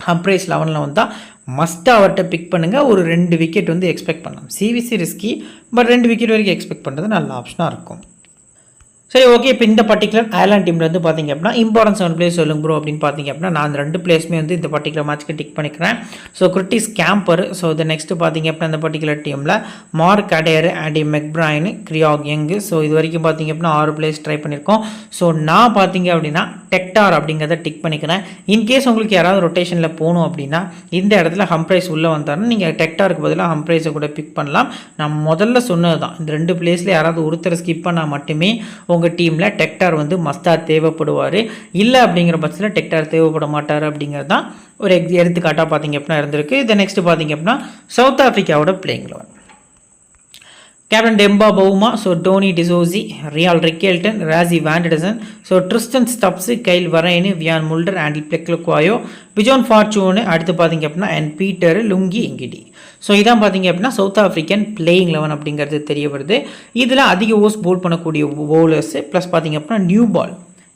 [SPEAKER 1] ஹம்ப்ரைஸ் 11 வந்தால் மஸ்ட்டாக அவர்கிட்ட பிக் பண்ணுங்கள். ஒரு 2 விக்கெட் வந்து எக்ஸ்பெக்ட் பண்ணலாம். சிவிசி ரிஸ்கி பட் 2 விக்கெட் வரைக்கும் எக்ஸ்பெக்ட் பண்ணுறது நல்ல ஆப்ஷனாக இருக்கும். சரி ஓகே. இப்போ இந்த பர்டிகுலர் அயர்லாந்து டீமில் வந்து பார்த்திங்க அப்படின்னா இம்பார்ட்டன்ஸ் 7 பிளேஸ் சொல்லுங்க ப்ரோ அப்படின்னு பார்த்திங்க அப்படின்னா நான் அந்த 2 பிளேஸுமே வந்து இந்த பர்டிகுலர் மேட்ச்க்கு டிக் பண்ணிக்கிறேன். So Curtis Campher. ஸோ இது நெக்ஸ்ட்டு பார்த்திங்க அப்படின்னா இந்த பர்டிகுலர் டீமில் மார்க் அடையர், ஆண்டி மெக்பிரைன், கிரியாக் யங்கு. ஸோ இது வரைக்கும் பார்த்திங்க அப்படின்னா 6 பிளேஸ் ட்ரை பண்ணியிருக்கோம். ஸோ நான் பார்த்திங்க அப்படின்னா டெக்டார் அப்படிங்கிறத டிக் பண்ணிக்கிறேன். இன்கேஸ் உங்களுக்கு யாராவது ரொட்டேஷனில் போகணும் அப்படின்னா இந்த இடத்துல ஹம்ப்ரைஸ் உள்ளே வந்தாருன்னா நீங்கள் டெக்டாருக்கு பதிலாக ஹம்ப்ரைஸை கூட பிக் பண்ணலாம். நான் முதல்ல சொன்னது தான் இந்த 2 பிளேஸில் யாராவது ஒருத்தரை ஸ்கிப் பண்ணால் மட்டுமே உங்கள் டீமில் டெக்டார் வந்து மஸ்ட்டாக தேவைப்படுவார். இல்லை அப்படிங்கிற பட்சத்தில் டெக்டார் தேவைப்பட மாட்டார் அப்படிங்கிறது தான் ஒரு எடுத்துக்காட்டாக பார்த்தீங்க அப்படின்னா இருந்திருக்கு. இதை நெக்ஸ்ட்டு பார்த்தீங்க அப்படின்னா சவுத் ஆஃப்ரிக்காவோட playing eleven. Captain Temba Bavuma, so Tony de Zorzi, Ryan Rickelton, Rassie van der Dussen, so Tristan Stubbs, Kyle Verreynne, Wiaan Mulder, Andile Phehlukwayo, Bjorn Fortuin, அடுத்து பார்த்தீங்க அப்படின்னா and Peter, Lungi Ngidi. So இதான் பார்த்தீங்க அப்படின்னா சவுத் ஆஃப்ரிக்கன் பிளேயிங் 11 அப்படிங்கிறது தெரிய வருது. இதில் அதிக ஓவர்ஸ் போல் பண்ணக்கூடிய பவுலர்ஸு ப்ளஸ் பார்த்தீங்க அப்படின்னா new ball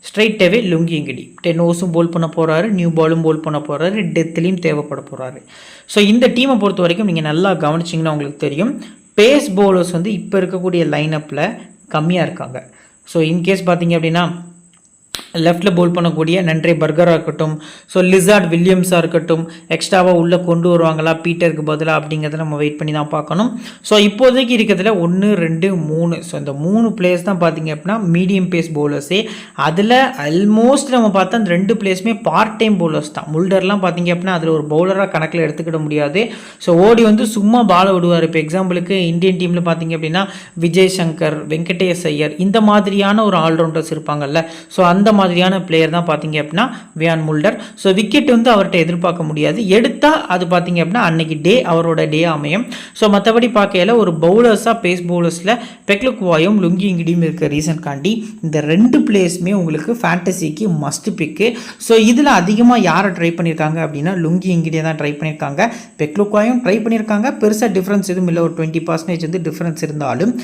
[SPEAKER 1] straight away Lungi Ngidi 10 ஓவர்ஸும் போல் பண்ண போகிறாரு, நியூ பாலும் போல் பண்ண போகிறாரு, டெத்லேயும் தேவைப்பட போகிறாரு. ஸோ இந்த டீமை பொறுத்த வரைக்கும் நீங்கள் நல்லா கவனிச்சிங்கன்னா உங்களுக்கு தெரியும், பேஸ் பவுலர்ஸ் வந்து இப்போ இருக்கக்கூடிய லைனப்பில் கம்மியாக இருக்காங்க. ஸோ இன்கேஸ் பார்த்தீங்க அப்படின்னா லெஃப்ட்டில் போல் பண்ணக்கூடிய நன்றே பர்கராக இருக்கட்டும், ஸோ லிசார்ட் வில்லியம்ஸாக இருக்கட்டும், எக்ஸ்ட்ராவாக உள்ளே கொண்டு வருவாங்களா பீட்டருக்கு பதிலாக அப்படிங்கிறத நம்ம வெயிட் பண்ணி தான் பார்க்கணும். ஸோ இப்போதைக்கு இருக்கிறதுல 1, 2, 3 ஸோ இந்த 3 பிளேயர்ஸ் தான் பார்த்தீங்க அப்படின்னா மீடியம் பேஸ் பவுலர்ஸே. அதில் ஆல்மோஸ்ட் நம்ம பார்த்தா அந்த 2 பிளேயர்ஸுமே பார்ட் டைம் பவுலர்ஸ் தான். முல்டர்லாம் பார்த்தீங்க அப்படின்னா அதில் ஒரு பவுலராக கணக்கில் எடுத்துக்கிட முடியாது. ஸோ ஓடி வந்து சும்மா பாலை விடுவார். இப்போ எக்ஸாம்பிளுக்கு இந்தியன் டீமில் பார்த்தீங்க அப்படின்னா விஜய் சங்கர், வெங்கடேஷ் ஐயர் இந்த மாதிரியான ஒரு ஆல்ரவுண்டர்ஸ் இருப்பாங்கல்ல. ஸோ அந்த மாதிரியான பிளேயர் தான் பார்த்தீங்க அப்படின்னா வியான் முல்டர். ஸோ விக்கெட் வந்து அவர்கிட்ட எதிர்பார்க்க முடியாது, எடுத்தால் அது பார்த்தீங்க அப்படின்னா அன்னைக்கு டே அவரோட டே அமையும். ஸோ மற்றபடி பார்க்கையில் ஒரு பவுலர்ஸாக பேஸ் பவுலர்ஸில் பெக்லுக்வாயும் லுங்கி இங்கிடியும் இருக்க ரீசன் காண்டி இந்த 2 பிளேயர்ஸுமே உங்களுக்கு ஃபேண்டசிக்கு மஸ்ட் பிக்கு. ஸோ இதில் அதிகமாக யாரை ட்ரை பண்ணியிருக்காங்க அப்படின்னா லுங்கி இங்கிடியை தான் ட்ரை பண்ணியிருக்காங்க, பெக்லுக்வாயும் ட்ரை பண்ணியிருக்காங்க. பெருசாக டிஃப்ரென்ஸ் எதுவும் இல்லை, ஒரு 20% வந்து டிஃப்ரென்ஸ் இருந்தாலும்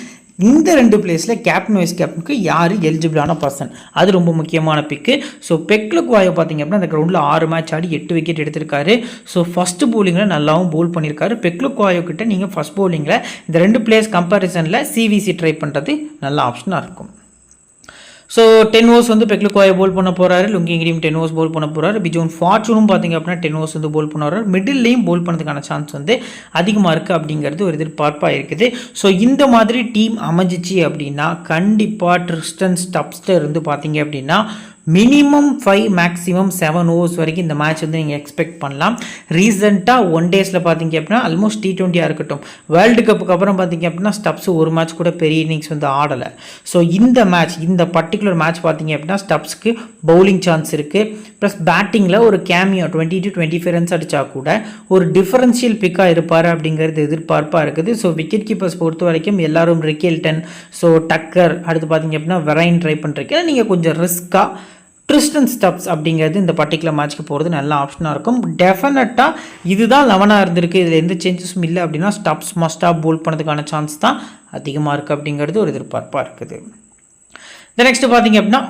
[SPEAKER 1] இந்த 2 பிளேஸில் கேப்டன் வைஸ் கேப்டனுக்கு யார் எலிஜிபிளான பர்சன் அது ரொம்ப முக்கியமான பிக்கு. ஸோ பெக்லுக்வாயை பார்த்தீங்க அப்படின்னா அந்த கிரவுண்டில் 6 மேட்ச் ஆடி 8 விக்கெட் எடுத்திருக்காரு. ஸோ ஃபஸ்ட்டு பவுலிங்கில் நல்லாவும் போல் பண்ணியிருக்காரு. பெக்லுக்வாயோ கிட்ட நீங்கள் ஃபஸ்ட் பவுலிங்கில் இந்த 2 பிளேயர்ஸ் கம்பேரிசனில் சிவிசி ட்ரை பண்ணுறது நல்ல ஆப்ஷனாக இருக்கும். ஸோ 10 ஓவர்ஸ் வந்து பெக்லுக்வாயை போல் பண்ண போகிறாரு, லுங்கி இங்கிடியும் 10 ஓவர்ஸ் போல் பண்ண போகிறாரு. பிஜோன் ஃபார்ச்சூனும் பார்த்தீங்க அப்படின்னா 10 ஓவர்ஸ் வந்து போல் பண்ண வர்றாரு. மிடில்லையும் போல் பண்ணதுக்கான சான்ஸ் வந்து அதிகமாக இருக்குது அப்படிங்கிறது ஒரு எதிர்பார்ப்பாக இருக்குது. ஸோ இந்த மாதிரி டீம் அமைஞ்சிச்சு அப்படின்னா கண்டிப்பாக ட்ரிஸ்டன் ஸ்டப்ஸ்டர் இருந்து பார்த்தீங்க அப்படின்னா மினிமம் 5 மேக்ஸிமம் 7 ஓவர்ஸ் வரைக்கும் இந்த மேட்ச் வந்து நீங்கள் எக்ஸ்பெக்ட் பண்ணலாம். ரீசெண்டாக 1 டேஸில் பார்த்தீங்க அப்படின்னா ஆல்மோஸ்ட் T20 இருக்கட்டும், வேர்ல்டு கப்புக்கு அப்புறம் பார்த்தீங்க அப்படின்னா ஸ்டப்ஸ் ஒரு மேட்ச் கூட பெரிய இன்னிங்ஸ் வந்து ஆடலை. ஸோ இந்த மேட்ச் இந்த பர்டிகுலர் மேட்ச் பார்த்தீங்க அப்படின்னா ஸ்டப்ஸ்க்கு பவுலிங் சான்ஸ் இருக்குது, ப்ளஸ் பேட்டிங்கில் ஒரு கேமியோ 20 to 25 ரன்ஸ் அடித்தா கூட ஒரு டிஃபரன்ஷியல் பிக்காக இருப்பார் அப்படிங்கிறது எதிர்பார்ப்பாக இருக்குது. ஸோ விக்கெட் கீப்பர்ஸ் பொறுத்த வரைக்கும் எல்லாரும் ரிக்கெல்டன், ஸோ டக்கர், அடுத்து பார்த்தீங்க அப்படின்னா வெரைன் ட்ரை பண்ணுறீங்க. நீங்கள் கொஞ்சம் ரிஸ்க்காக ட்ரிஸ்டன் ஸ்டப்ஸ் அப்படிங்கிறது இந்த பர்டிகுலர் மேட்ச்க்கு போகிறது நல்ல ஆப்ஷனாக இருக்கும். டெஃபினட்டாக இதுதான் 11 இருந்திருக்கு, இதில் எந்த சேஞ்சஸும் இல்லை அப்படின்னா ஸ்டப்ஸ் மஸ்டாக போல் பண்ணதுக்கான சான்ஸ் தான் அதிகமாக இருக்குது அப்படிங்கிறது ஒரு எதிர்பார்ப்பாக இருக்குது. நெக்ஸ்ட் பார்த்தீங்க அப்படின்னா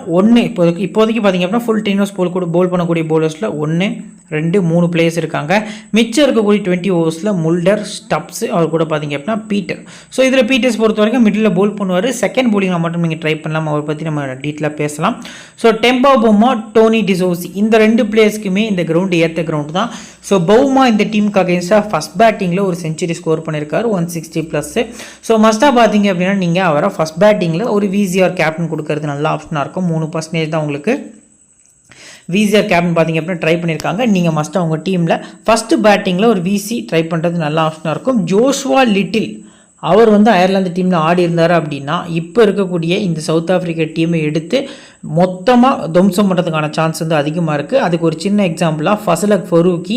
[SPEAKER 1] இப்போதைக்கு பார்த்தீங்க அப்படின்னா ஃபுல் 10 ஓவர்ஸ் போல் பண்ணக்கூடிய பவுலர்ஸில் 1, 2, 3 பிளேயர்ஸ் இருக்காங்க. மிச்சம் இருக்கக்கூடிய 20 ஓவர்ஸில் முல்டர், ஸ்டப்ஸ், அவர் கூட பார்த்தீங்க அப்படின்னா பீட்டர். ஸோ இதில் பீட்டர்ஸ் பொறுத்த வரைக்கும் மிடில் போல் பண்ணுவார். செகண்ட் போலிங்கில் மட்டும் நீங்கள் ட்ரை பண்ணலாம், அவரை பற்றி நம்ம டீட்டெயிலாக பேசலாம். ஸோ டெம்பா பவுமா, டோனி டிசோசி இந்த 2 பிளேயர்ஸ்க்குமே இந்த கிரவுண்டு ஏற்ற கிரவுண்டு தான். ஸோ பவுமா இந்த டீமுக்கு அகேன்ஸ்டாக ஃபஸ்ட் பேட்டிங்கில் ஒரு செஞ்சுரி ஸ்கோர் பண்ணியிருக்காரு 160+. ஸோ மஸ்டாக பார்த்தீங்க அப்படின்னா நீங்கள் அவரை ஃபஸ்ட் பேட்டிங்கில் ஒரு விசிஆர் கேப்டன் கொடுக்கறது நல்ல ஆப்ஷனாக இருக்கும். 3% தான் உங்களுக்கு விசிஆர் கேப்டன் பார்த்தீங்க அப்படின்னா ட்ரை பண்ணியிருக்காங்க. நீங்கள் மஸ்ட்டாக உங்கள் டீமில் ஃபஸ்ட்டு பேட்டிங்கில் ஒரு விசி ட்ரை பண்ணுறது நல்ல ஆப்ஷனாக இருக்கும். ஜோஷ்வா லிட்டில் அவர் வந்து அயர்லாந்து டீமில் ஆடி இருந்தார் அப்படின்னா இப்போ இருக்கக்கூடிய இந்த சவுத் ஆஃப்ரிக்கா டீமை எடுத்து மொத்தமாக துவம்சம் பண்ணுறதுக்கான சான்ஸ் வந்து அதிகமாக இருக்குது. அதுக்கு ஒரு சின்ன எக்ஸாம்பிளாக ஃபசலக் ஃபரூக்கி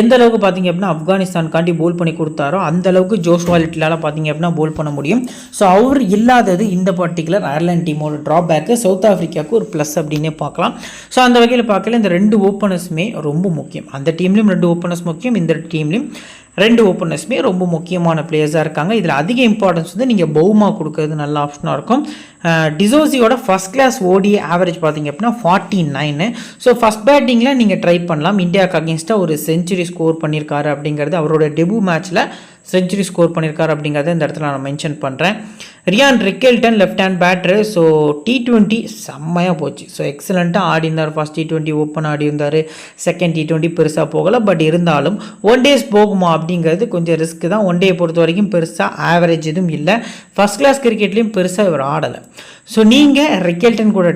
[SPEAKER 1] எந்த அளவுக்கு பார்த்தீங்க அப்படின்னா ஆப்கானிஸ்தான்காண்டி போல் பண்ணி கொடுத்தாரோ அந்த அளவுக்கு ஜோஷ்வா லிட்டிலால் பார்த்தீங்க அப்படின்னா போல் பண்ண முடியும். ஸோ அவர் இல்லாதது இந்த பர்டிகுலர் அயர்லாந்து டீமோட ட்ராபேக்கு, சவுத் ஆஃப்ரிக்காவுக்கு ஒரு ப்ளஸ் அப்படின்னே பார்க்கலாம். ஸோ அந்த வகையில் பார்க்கல இந்த 2 ஓப்பனர்ஸுமே ரொம்ப முக்கியம். அந்த டீம்லேயும் 2 ஓப்பனர்ஸ் முக்கியம், இந்த டீம்லேயும் 2 ஓப்பனர்ஸுமே ரொம்ப முக்கியமான பிளேயர்ஸாக இருக்காங்க. இதில் அதிக இம்பார்ட்டன்ஸ் வந்து நீங்கள் பவுமா கொடுக்கறது நல்ல ஆப்ஷனாக இருக்கும். டிசோசியோட ஃபஸ்ட் கிளாஸ் ஓடி ஆவரேஜ் பார்த்தீங்க அப்படின்னா 49. ஸோ ஃபஸ்ட் பேட்டிங்கில் நீங்கள் ட்ரை பண்ணலாம். இந்தியாவுக்கு அகேன்ஸ்டாக ஒரு செஞ்சுரி ஸ்கோர் பண்ணியிருக்காரு அப்படிங்கிறது, அவரோட டெபியூ மேட்ச்சில் செஞ்சுரி ஸ்கோர் பண்ணியிருக்காரு அப்படிங்கிறத இந்த இடத்துல நான் மென்ஷன் பண்ணுறேன். Ryan Rickelton left hand batter. So T20 செம்மையாக போச்சு. ஸோ எக்ஸலண்ட்டாக ஆடி இருந்தார். ஃபஸ்ட் T20 ஓப்பன் ஆடி இருந்தார். செகண்ட் T20 பெருசாக போகலை. பட் இருந்தாலும் 1 டேஸ் போகுமா அப்படிங்கிறது கொஞ்சம் ரிஸ்க்கு தான். 1 டே பொறுத்த வரைக்கும் பெருசாக ஆவரேஜ் எதுவும் இல்லை. ஃபஸ்ட் கிளாஸ் கிரிக்கெட்லேயும் பெருசாக இவர் ஆடலை. ஸோ நீங்கள் ரிக்கெல்டன் கூட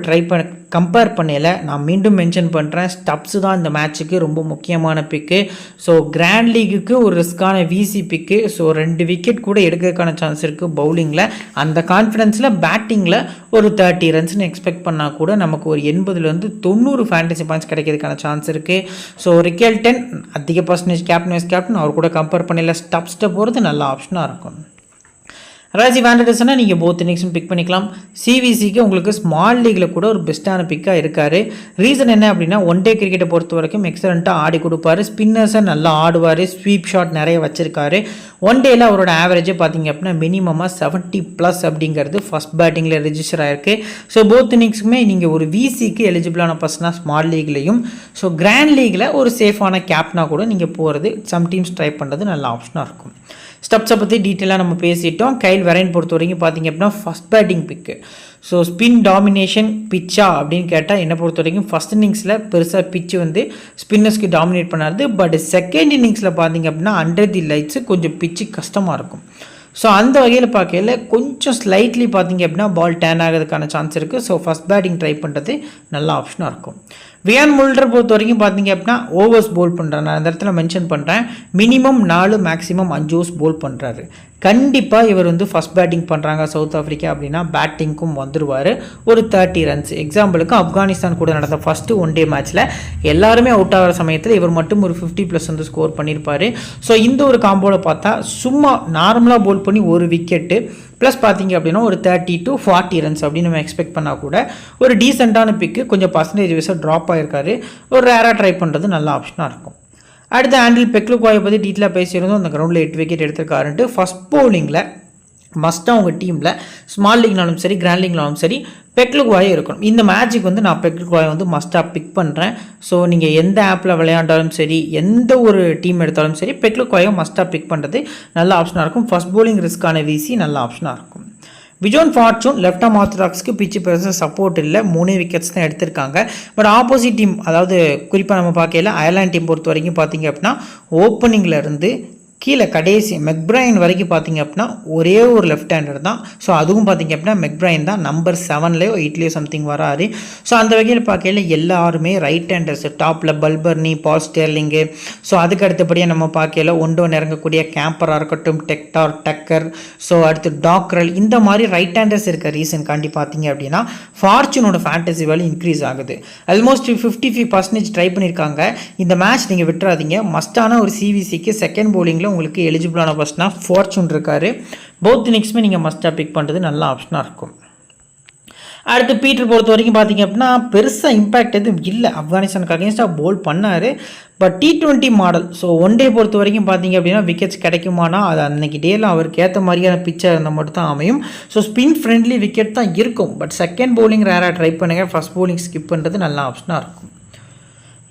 [SPEAKER 1] கம்பேர் பண்ணல, நான் மீண்டும் மென்ஷன் பண்ணுறேன், ஸ்டப்ஸு தான் இந்த மேட்ச்சுக்கு ரொம்ப முக்கியமான பிக்கு. ஸோ கிராண்ட் லீகுக்கு ஒரு ரிஸ்க்கான விசி பிக்கு. ஸோ 2 விக்கெட் கூட எடுக்கிறதுக்கான சான்ஸ் இருக்குது பவுலிங்கில். அந்த கான்ஃபிடென்ஸில் பேட்டிங்கில் ஒரு 30 ரன்ஸ்னு எக்ஸ்பெக்ட் பண்ணால் கூட நமக்கு ஒரு 80 to 90 ஃபேண்டசி பாயிண்ட்ஸ் கிடைக்கிறதுக்கான சான்ஸ் இருக்குது. ஸோ ரிக்கெல்டன் அதிக பர்சன்டேஜ் கேப்டன் வைஸ் கேப்டன், அவர் கூட கம்பேர் பண்ணல ஸ்டப்ஸ்ட்டை போகிறது நல்ல ஆப்ஷனாக இருக்கும். ராஜி வேண்டர்சனை நீங்கள் போத் இன்னிங்ஸும் பிக் பண்ணிக்கலாம். சிவிசிக்கு உங்களுக்கு ஸ்மால் லீகில் கூட ஒரு பெஸ்ட்டான பிக்காக இருக்கார். ரீசன் என்ன அப்படின்னா ஒன் டே கிரிக்கெட்டை பொறுத்த வரைக்கும் எக்ஸலண்ட்டாக ஆடி கொடுப்பாரு. ஸ்பின்னர்ஸை நல்லா ஆடுவார். ஸ்வீப் ஷாட் நிறைய வச்சிருக்காரு. ஒன் டேயில் அவரோட ஆவரேஜே பார்த்தீங்க அப்படின்னா மினிமமாக 70+ அப்படிங்கிறது ஃபஸ்ட் பேட்டிங்கில் ரெஜிஸ்டர் ஆயிருக்கு. ஸோ போத் இன்னிங்ஸுமே நீங்கள் ஒரு விசிக்கு எலிஜிபிளான பர்சனாக ஸ்மால் லீக்லையும் ஸோ கிராண்ட் லீகில் ஒரு சேஃபான கேப்னா கூட நீங்கள் போகிறது சம் டீம்ஸ் ட்ரை பண்ணுறது நல்ல ஆப்ஷனாக இருக்கும். ஸ்டெப்ஸை பற்றி டீட்டெயிலாக நம்ம பேசிட்டோம். கைல் வெரைன் பொறுத்த வரைக்கும் பார்த்தீங்க அப்படின்னா ஃபஸ்ட் பேட்டிங் பிக்கு. ஸோ ஸ்பின் டாமினேஷன் பிச்சா அப்படின்னு கேட்டால் என்னை பொறுத்த வரைக்கும் ஃபஸ்ட் இன்னிங்ஸில் பெருசாக பிச்சு வந்து ஸ்பின்னர்ஸ்க்கு டாமினேட் பண்ணாது. பட் செகண்ட் இன்னிங்ஸில் பார்த்தீங்க அப்படின்னா அண்டர் தி லைட்ஸு கொஞ்சம் பிச்சு கஷ்டமாக இருக்கும். ஸோ அந்த வகையில் பார்க்கல கொஞ்சம் ஸ்லைட்லி பார்த்தீங்க அப்படின்னா பால் டேன் ஆகிறதுக்கான சான்ஸ் இருக்குது. ஸோ ஃபஸ்ட் பேட்டிங் ட்ரை பண்ணுறது நல்ல ஆப்ஷனாக இருக்கும். வியான் முல்டர் பொறுத்த வரைக்கும் பார்த்தீங்க அப்படின்னா ஓவர்ஸ் போல் பண்ணுறேன். நான் அந்த இடத்துல மென்ஷன் பண்ணுறேன். மினிமம் 4 மேக்ஸிமம் 5 ஓவர்ஸ் போல் பண்ணுறாரு. கண்டிப்பாக இவர் வந்து ஃபஸ்ட் பேட்டிங் பண்ணுறாங்க சவுத் ஆஃப்ரிக்கா அப்படின்னா பேட்டிங்க்கும் வந்துடுவார். ஒரு 30 ரன்ஸ். எக்ஸாம்பிளுக்கு ஆப்கானிஸ்தான் கூட நடந்த ஃபஸ்ட்டு ஒன் டே மேட்ச்சில் எல்லாருமே அவுட் ஆகிற சமயத்தில் இவர் மட்டும் ஒரு 50+ வந்து ஸ்கோர் பண்ணியிருப்பார். ஸோ இந்த ஒரு காம்போவில் பார்த்தா சும்மா நார்மலாக போல் பண்ணி ஒரு விக்கெட்டு ப்ளஸ் பார்த்தீங்க அப்படின்னா ஒரு 30 to 40 ரன்ஸ் அப்படின்னு நம்ம எக்ஸ்பெக்ட் பண்ணால் கூட ஒரு டீசெண்டான பிக்கு. கொஞ்சம் பர்சன்டேஜ் வைஸாக ட்ராப் ஆகிருக்காரு. ஒரு ரேராக ட்ரை பண்ணுறது நல்ல ஆப்ஷனாக இருக்கும். அடுத்து ஆண்டில் பெக்லுக்வாயை பற்றி டீட்டெயிலாக பேசியிருந்தோம். அந்த கிரவுண்டில் 8 விக்கெட் எடுத்திருக்காருன்ட்டு. ஃபஸ்ட் பவுலிங்கில் மஸ்ட்டாக உங்கள் டீமில் ஸ்மால் லீக்னாலும் சரி கிராண்ட் லீக்னாலும் சரி பெக்லுக்வாயே இருக்கணும். இந்த மேட்சுக்கு வந்து நான் பெக்லுக்வாயை வந்து மஸ்ட்டாக பிக் பண்ணுறேன். ஸோ நீங்கள் எந்த ஆப்பில் விளையாண்டாலும் சரி எந்த ஒரு டீம் எடுத்தாலும் சரி பெக்லுக்வாயை மஸ்ட்டாக பிக் பண்ணுறது நல்ல ஆப்ஷனாக இருக்கும். ஃபஸ்ட் பவுலிங் ரிஸ்க்கான விசி நல்ல ஆப்ஷனாக இருக்கும். பிஜோன் ஃபார்ச்சூன் லெஃப்ட் ஆர்ம் ஆர்த்தடாக்ஸ்க்கு பிச்சு பெருசாக சப்போர்ட் இல்லை. 3 விக்கெட்ஸ் தான் எடுத்திருக்காங்க. பட் ஆப்போசிட் டீம் அதாவது குறிப்பாக நம்ம பார்க்கல அயர்லாந்து டீம் பொறுத்த வரைக்கும் பார்த்தீங்க அப்படின்னா ஓப்பனிங்கில் இருந்து கீழே கடைசி மெக்பிரைன் வரைக்கும் பார்த்தீங்க அப்படின்னா ஒரே ஒரு லெஃப்ட் ஹேண்டர் தான். ஸோ அதுவும் பார்த்தீங்க அப்படின்னா மெக்பிரைன் தான் நம்பர் 7லேயோ 8லேயோ சம்திங் வராரு. ஸோ அந்த வகையில் பார்க்கல எல்லாருமே ரைட் ஹேண்டர்ஸ். டாப்பில் பல்பர்னி, பால் ஸ்டெர்லிங்கு. ஸோ அதுக்கு அடுத்தபடியாக நம்ம பார்க்கல ஒண்டோன் இறங்கக்கூடிய கேம்பராக இருக்கட்டும், டெக்டார், டக்கர், ஸோ அடுத்து டாக்ரல், இந்த மாதிரி ரைட் ஹேண்டர்ஸ் இருக்க ரீசன் காண்டி பார்த்தீங்க அப்படின்னா ஃபார்ச்சூனோட ஃபேண்டசி வேல்யூ இன்க்ரீஸ் ஆகுது. ஆல்மோஸ்ட் 55% ட்ரை பண்ணியிருக்காங்க. இந்த மேட்ச் நீங்கள் விட்டுறாதீங்க. மஸ்டான ஒரு சிவிசிக்கு செகண்ட் பவுலிங்கில் உங்களுக்கு எலிஜிபிளான பர்சனா ஃபார்ச்சூன் இருக்காரு. போத் இன்னிங்ஸுமே நீங்கள் மஸ்ட்டாக பிக் பண்ணுறது நல்ல ஆப்ஷனாக இருக்கும். அடுத்து பீட்டர் பொறுத்த வரைக்கும் பார்த்தீங்க அப்படின்னா பெருசாக இம்பேக்ட் எதுவும் இல்லை. ஆப்கானிஸ்தானுக்கு அகேன்ஸ்டாக போல் பண்ணார். But T20 model. So one day பொறுத்த வரைக்கும் பார்த்தீங்க அப்படின்னா விக்கெட்ஸ் கிடைக்குமானா அது அன்றைக்கி டேயில் அவருக்கு ஏற்ற மாதிரியான பிச்சாக இருந்தால் மட்டும் தான் அமையும். ஸோ ஸ்பின் ஃப்ரெண்ட்லி விக்கெட் தான் இருக்கும். பட் செகண்ட் பவுலிங் ரேராக ட்ரை பண்ணுங்கள். ஃபஸ்ட் பவுலிங் ஸ்கிப் பண்ணுறது நல்ல ஆப்ஷனாக இருக்கும்.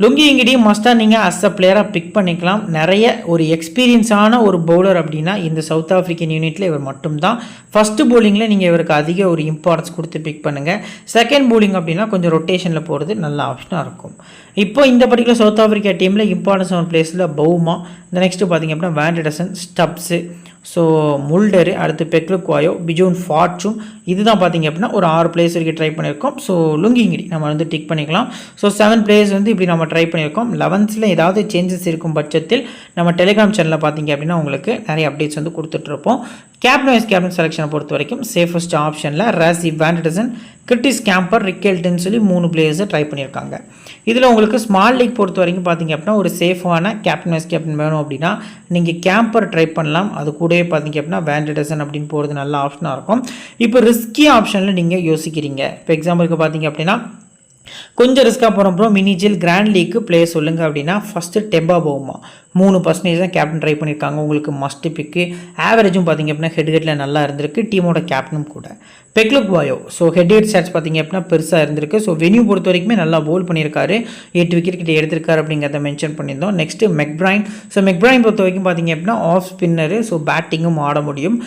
[SPEAKER 1] லுங்கி இங்கிடியும் மஸ்ட்டாக நீங்கள் அஸ் அ பிளேயராக பிக் பண்ணிக்கலாம். நிறைய ஒரு எக்ஸ்பீரியன்ஸான ஒரு பவுலர் அப்படின்னா இந்த சவுத் ஆஃப்ரிக்கன் யூனிட்டில் இவர் மட்டும்தான். ஃபஸ்ட்டு பவுலிங்கில் நீங்கள் இவருக்கு அதிக ஒரு இம்பார்ட்டன்ஸ் கொடுத்து பிக் பண்ணுங்கள். செகண்ட் பவுலிங் அப்படின்னா கொஞ்சம் ரொட்டேஷனில் போகிறது நல்ல ஆப்ஷனாக இருக்கும். இப்போ இந்த பர்டிகுலர் சவுத் ஆஃப்ரிக்கா டீமில் இம்பார்ட்டன்ஸ் ஆன பிளேஸில் பவுமா, இந்த நெக்ஸ்ட்டு பார்த்திங்க அப்படின்னா வேண்டர்சன், ஸ்டப்ஸு, ஸோ முல்டரு, அடுத்து பெக்லுக்வாயோ, பிஜோன் ஃபார்ச்சூன், இதுதான் பார்த்திங்க அப்படின்னா ஒரு 6 பிளேயர்ஸ் வரைக்கும் ட்ரை பண்ணியிருக்கோம். ஸோ லுங்கிங்கிடி நம்ம வந்து டிக் பண்ணிக்கலாம். ஸோ 7 பிளேயர்ஸ் வந்து இப்படி நம்ம ட்ரை பண்ணியிருக்கோம். 11th ஏதாவது சேஞ்சஸ் இருக்கும் பட்சத்தில் நம்ம டெலிகிராம் சேனலில் பார்த்திங்க அப்படின்னா உங்களுக்கு நிறைய அப்டேட்ஸ் வந்து கொடுத்துட்ருப்போம். கேப்டன் செலெக்ஷனை பொறுத்த வரைக்கும் சேஃபஸ்ட் ஆப்ஷனில் ராசி வேண்டர்சன், கிரிட்டிஸ் கேம்பர், ரிக்கெல்டன் சொல்லி 3 பிளேயர்ஸை ட்ரை பண்ணியிருக்காங்க. இதில் உங்களுக்கு ஸ்மால் லீக் பொறுத்த வரைக்கும் பார்த்திங்க அப்படின்னா ஒரு சேஃபான கேப்டன் வேணும் அப்படின்னா நீங்கள் கேம்பர் ட்ரை பண்ணலாம். அது கூடவே பார்த்திங்க அப்படின்னா வேண்டர்சன் அப்படின்னு போகிறது நல்ல ஆப்ஷனாக இருக்கும். இப்போ ரிஸ்கி ஆப்ஷனில் நீங்கள் யோசிக்கிறீங்க. இப்போ எக்ஸாம்பிளுக்கு பார்த்திங்க அப்படின்னா கொஞ்சம் ரிஸ்க்காக போகிறோம் ப்ரோ மினிஜில் கிராண்ட் லீக்கு பிளே சொல்லுங்கள் அப்படின்னா ஃபஸ்ட்டு டெம்பா பவுமா 3% தான் கேப்டன் ட்ரை பண்ணியிருக்காங்க. உங்களுக்கு மஸ்ட் பிக்கு. ஆவரேஜும் பார்த்திங்க அப்படின்னா ஹெட்ல நல்லா இருந்திருக்கு. டீமோட கேப்டனும் கூட. பெக்லுக்வாயோ ஸோ ஹெட் ஸ்டாட்ஸ் பார்த்திங்க அப்படின்னா பெருசாக இருந்திருக்கு. ஸோ வென்யூ பொறுத்த வரைக்குமே நல்லா போல் பண்ணியிருக்காரு. 8 விக்கெட் கிட்ட எடுத்திருக்காரு அப்படிங்கிறத மென்ஷன் பண்ணியிருந்தோம். நெக்ஸ்ட்டு மெக்பிரைன். ஸோ மெக்பிரைன் பொறுத்த வரைக்கும் பார்த்திங்க அப்படின்னா ஆஃப் ஸ்பின்னரு. ஸோ பேட்டிங்கும் ஆட முடியும்.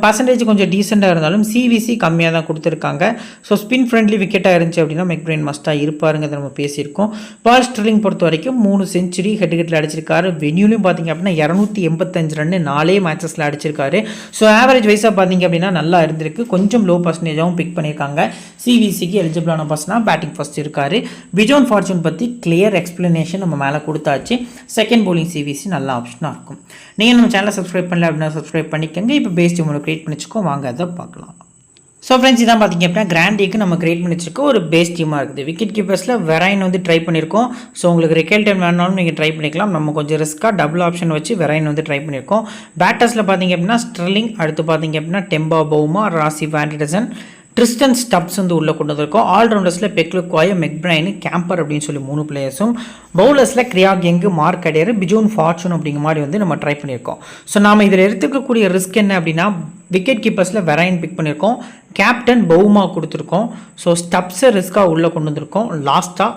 [SPEAKER 1] பர்சன்டேஜ் கொஞ்சம் டீசெண்டாக இருந்தாலும் சிவிசி கம்மியாக தான் கொடுத்துருக்காங்க. ஸோ ஸ்பின் ஃப்ரெண்ட்லி விக்கெட்டாக இருந்துச்சு அப்படின்னா மெக்பிரைன் மஸ்ட்டாக இருப்பாருங்கிறத நம்ம பேசியிருக்கோம். பால் ஸ்டெர்லிங் பொறுத்த வரைக்கும் 3 செஞ்சுரி ஹெட்டில் அடிச்சிருக்காரு. வென்யூலையும் பார்த்திங்க அப்படின்னா 285 ரன் 4 மேட்சஸில் அடிச்சிருக்காரு. ஸோ ஆவரேஜ் வைஸாக பார்த்திங்க அப்படின்னா நல்லா இருந்திருக்கு. கொஞ்சம் லோ பர்சன்டேஜாகவும் பிக் பண்ணியிருக்காங்க. சிவிசிக்கு எலிஜிபிளான பர்சனாக பேட்டிங் ஃபஸ்ட் இருக்கார். பிஜோன் ஃபார்ச்சூன் பற்றி கிளியர் எக்ஸ்ப்ளனேஷன் நம்ம மேலே கொடுத்தாச்சு. செகண்ட் பவுலிங் சிவிசி நல்ல ஆப்ஷனாக இருக்கும். நீங்கள் நம்ம சேனலை சப்ஸ்கிரைப் பண்ணல அப்படின்னா சப்ஸ்கிரைப் பண்ணிக்கோங்க. இப்போ பேஸ்ட் உங்களுக்கு க்ரியேட் பண்ணிச்சுக்கோ, வாங்க அதை பார்க்கலாம். ஸோ ஃப்ரெண்ட்ஸ் இதான் பார்த்தீங்க அப்படின்னா கிராண்ட் டேக்கு நம்ம கிரியேட் பண்ணி வச்சிருக்க ஒரு பேஸ் டீமாக இருக்குது. விக்கெட் கீப்பர்ஸில் வெரைன் வந்து ட்ரை பண்ணியிருக்கோம். ஸோ உங்களுக்கு ரிக்கல் டைம் வேணாலும் நீங்கள் ட்ரை பண்ணிக்கலாம். நம்ம கொஞ்சம் ரிஸ்க்காக டபுள் ஆப்ஷன் வச்சு வெரைன் வந்து ட்ரை பண்ணியிருக்கோம். பேட்டர்ஸில் பார்த்தீங்க அப்படின்னா ஸ்டெர்லிங், அடுத்து பார்த்தீங்க அப்படின்னா டெம்பா பவுமா, ராசி வாண்டிடசன், ட்ரிஸ்டன் ஸ்டப்ஸ் வந்து உள்ளே கொண்டு வந்திருக்கோம். ஆல்ரவுண்டர்ஸில் பெக்லுக்வாய், மெக்பிரைனு, கேம்பர் அப்படின்னு சொல்லி 3 பிளேயர்ஸும், பவுலர்ஸில் Craig Young, Mark Adair, Bjorn Fortuin அப்படிங்கிற மாதிரி வந்து நம்ம ட்ரை பண்ணியிருக்கோம். ஸோ நாம் இதில் எடுத்துக்கக்கூடிய ரிஸ்க் என்ன அப்படின்னா விக்கெட் கீப்பர்ஸில் வெரைன் பிக் பண்ணியிருக்கோம், கேப்டன் பவுமா கொடுத்துருக்கோம், ஸோ ஸ்டப்ஸை ரிஸ்க்காக உள்ளே கொண்டு வந்திருக்கோம், லாஸ்ட்டாக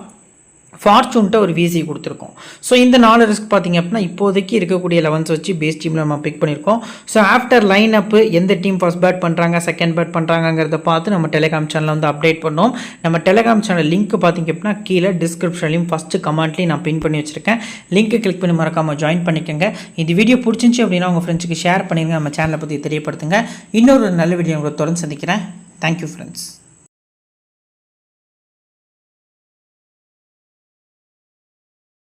[SPEAKER 1] ஃபார்ச்சூன்ட்ட ஒரு விசி கொடுத்துருக்கோம். ஸோ இந்த 4 ரிஸ்க் பார்த்திங்க அப்படின்னா இப்போதைக்கு இருக்கக்கூடிய 11s வச்சு பேஸ் டீமில் நம்ம பிக் பண்ணியிருக்கோம். ஸோ ஆஃப்டர் லைன் அப்பு எந்த டீம் ஃபர்ஸ்ட் பேட் பண்ணுறாங்க, செகண்ட் பேட் பண்ணுறாங்கிறத பார்த்து நம்ம டெலிகிராம் சேனலில் வந்து அப்டேட் பண்ணோம். நம்ம டெலிகிராம் சேனல் லிங்க் பார்த்திங்க அப்படின்னா கீழே டிஸ்கிரிப்ஷன்லையும் ஃபஸ்ட்டு கமெண்ட்லையும் நான் பின் பண்ணி வச்சுருக்கேன். லிங்க்கு கிளிக் பண்ணி மறக்காமல் ஜாயின் பண்ணிக்கோங்க. இந்த வீடியோ பிடிச்சிருந்துச்சி அப்படின்னா உங்கள் ஃப்ரெண்ட்ஸுக்கு ஷேர் பண்ணிடுங்க. நம்ம சேனலை பற்றி தெரியப்படுத்துங்க. இன்னொரு நல்ல வீடியோ உங்களை தொடர்ந்து சந்திக்கிறேன். Thank you friends.